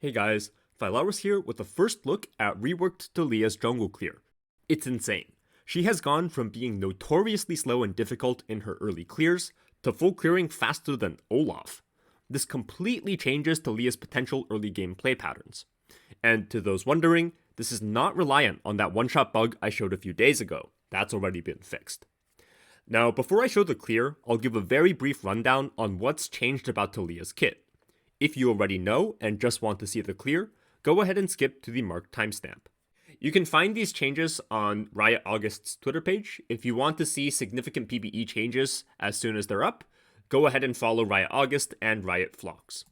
Hey guys, Thylaris here with a first look at reworked Taliyah's jungle clear. It's insane. She has gone from being notoriously slow and difficult in her early clears to full clearing faster than Olaf. This completely changes Taliyah's potential early game play patterns. And to those wondering, this is not reliant on that one-shot bug I showed a few days ago. That's already been fixed. Now, before I show the clear, I'll give a very brief rundown on what's changed about Taliyah's kit. If you already know and just want to see the clear, go ahead and skip to the marked timestamp. You can find these changes on Riot August's Twitter page. If you want to see significant PBE changes as soon as they're up, go ahead and follow Riot August and Riot Vlogs.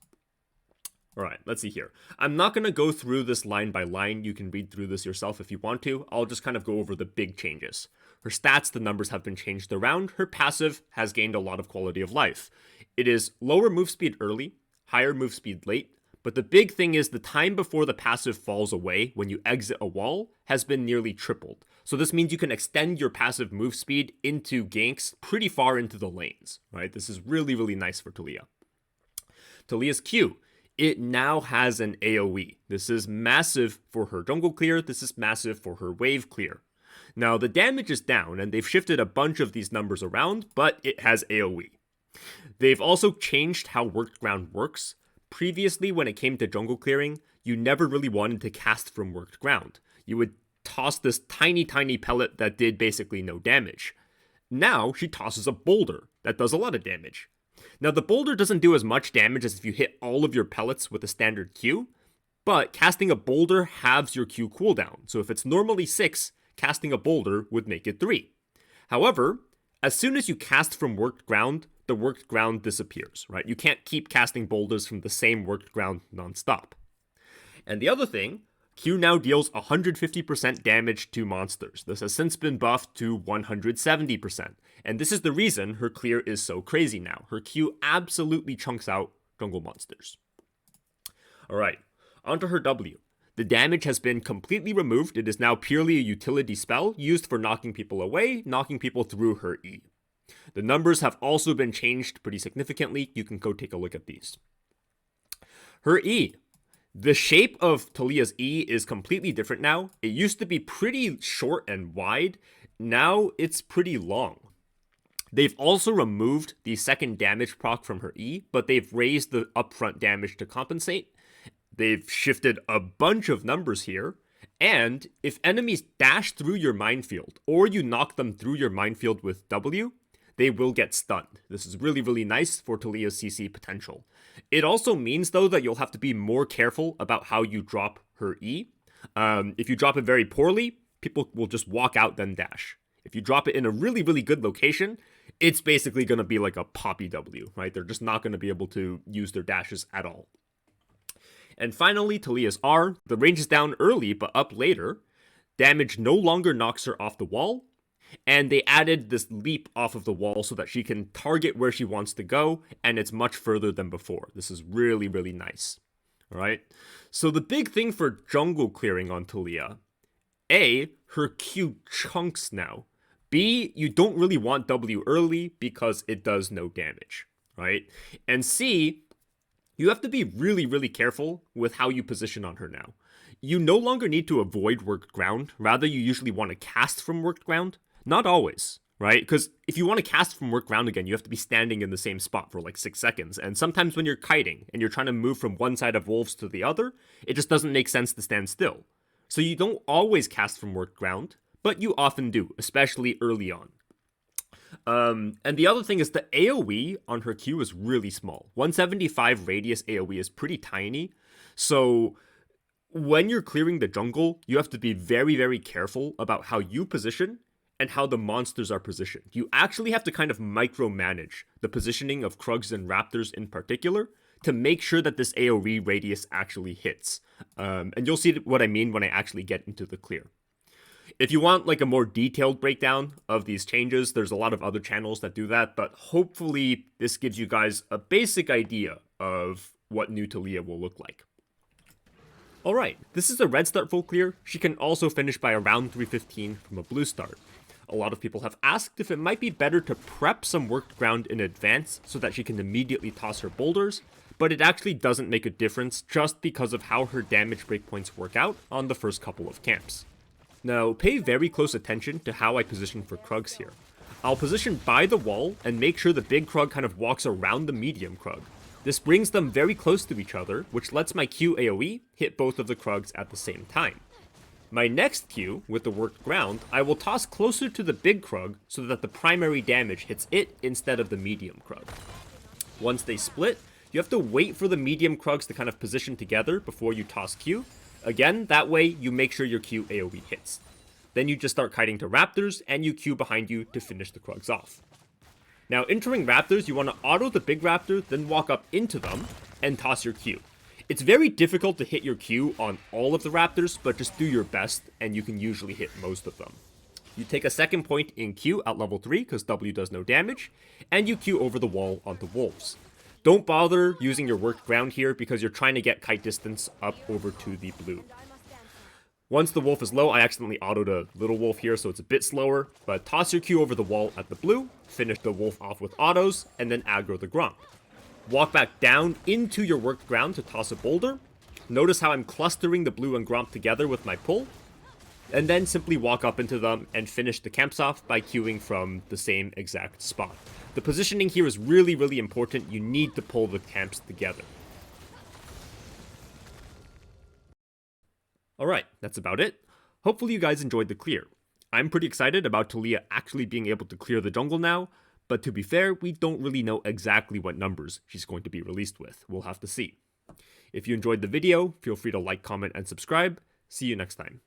Alright, let's see here. I'm not going to go through this line by line. You can read through this yourself if you want to. I'll just kind of go over the big changes. Her stats, the numbers have been changed around. Her passive has gained a lot of quality of life. It is lower move speed early, higher move speed late, but the big thing is the time before the passive falls away when you exit a wall has been nearly tripled. So this means you can extend your passive move speed into ganks pretty far into the lanes, right? This is really, really nice for Taliyah. Taliyah's Q. It now has an AoE. This is massive for her jungle clear. This is massive for her wave clear. Now, the damage is down, and they've shifted a bunch of these numbers around, but it has AoE. They've also changed how Worked Ground works. Previously, when it came to jungle clearing, you never really wanted to cast from Worked Ground. You would toss this tiny pellet that did basically no damage. Now, she tosses a boulder that does a lot of damage. Now, the boulder doesn't do as much damage as if you hit all of your pellets with a standard Q, but casting a boulder halves your Q cooldown. So if it's normally 6, casting a boulder would make it 3. However, as soon as you cast from Worked Ground, the Worked Ground disappears, right? You can't keep casting boulders from the same Worked Ground nonstop. And the other thing, Q now deals 150% damage to monsters. This has since been buffed to 170%. And this is the reason her clear is so crazy now. Her Q absolutely chunks out jungle monsters. Alright, onto her W. The damage has been completely removed. It is now purely a utility spell used for knocking people away, knocking people through her E. The numbers have also been changed pretty significantly. You can go take a look at these. Her E. The shape of Taliyah's E is completely different now. It used to be pretty short and wide. Now it's pretty long. They've also removed the second damage proc from her E, but they've raised the upfront damage to compensate. They've shifted a bunch of numbers here. And if enemies dash through your minefield, or you knock them through your minefield with W, they will get stunned. This is really, really nice for Taliyah's CC potential. It also means, though, that you'll have to be more careful about how you drop her E. If you drop it very poorly, people will just walk out then dash. If you drop it in a really, really good location, it's basically going to be like a poppy W, right? They're just not going to be able to use their dashes at all. And finally, Taliyah's R. The range is down early, but up later. Damage no longer knocks her off the wall. And they added this leap off of the wall so that she can target where she wants to go, and it's much further than before. This is really, really nice. Alright? So the big thing for jungle clearing on Taliyah, A, her Q chunks now. B, you don't really want W early because it does no damage. Right? And C, you have to be really, really careful with how you position on her now. You no longer need to avoid Worked Ground. Rather, you usually want to cast from Worked Ground. Not always, right? Because if you want to cast from Worked Ground again, you have to be standing in the same spot for like 6 seconds. And sometimes when you're kiting and you're trying to move from one side of wolves to the other, it just doesn't make sense to stand still. So you don't always cast from Worked Ground, but you often do, especially early on. And the other thing is the AoE on her Q is really small. 175 radius AoE is pretty tiny. So when you're clearing the jungle, you have to be very, very careful about how you position and how the monsters are positioned. You actually have to kind of micromanage the positioning of Krugs and Raptors in particular to make sure that this AoE radius actually hits. And you'll see what I mean when I actually get into the clear. If you want like a more detailed breakdown of these changes, there's a lot of other channels that do that, but hopefully this gives you guys a basic idea of what new Taliyah will look like. Alright, this is a red start full clear. She can also finish by around 315 from a blue start. A lot of people have asked if it might be better to prep some Worked Ground in advance so that she can immediately toss her boulders, but it actually doesn't make a difference just because of how her damage breakpoints work out on the first couple of camps. Now, pay very close attention to how I position for Krugs here. I'll position by the wall and make sure the big Krug kind of walks around the medium Krug. This brings them very close to each other, which lets my Q AoE hit both of the Krugs at the same time. My next Q, with the worked ground, I will toss closer to the big Krug so that the primary damage hits it instead of the medium Krug. Once they split, you have to wait for the medium Krugs to kind of position together before you toss Q. Again, that way you make sure your Q AoE hits. Then you just start kiting to Raptors, and you Q behind you to finish the Krugs off. Now, entering Raptors, you want to auto the big Raptor, then walk up into them, and toss your Q. It's very difficult to hit your Q on all of the Raptors, but just do your best, and you can usually hit most of them. You take a second point in Q at level 3, because W does no damage, and you Q over the wall onto Wolves. Don't bother using your worked ground here, because you're trying to get kite distance up over to the blue. Once the wolf is low, I accidentally autoed a little wolf here, so it's a bit slower, but toss your Q over the wall at the blue, finish the wolf off with autos, and then aggro the Gromp. Walk back down into your worked ground to toss a boulder. Notice how I'm clustering the blue and Gromp together with my pull, and then simply walk up into them and finish the camps off by queuing from the same exact spot. The positioning here is really, really important. You need to pull the camps together. Alright, that's about it. Hopefully you guys enjoyed the clear. I'm pretty excited about Taliyah actually being able to clear the jungle now, but to be fair, we don't really know exactly what numbers she's going to be released with. We'll have to see. If you enjoyed the video, feel free to like, comment, and subscribe. See you next time.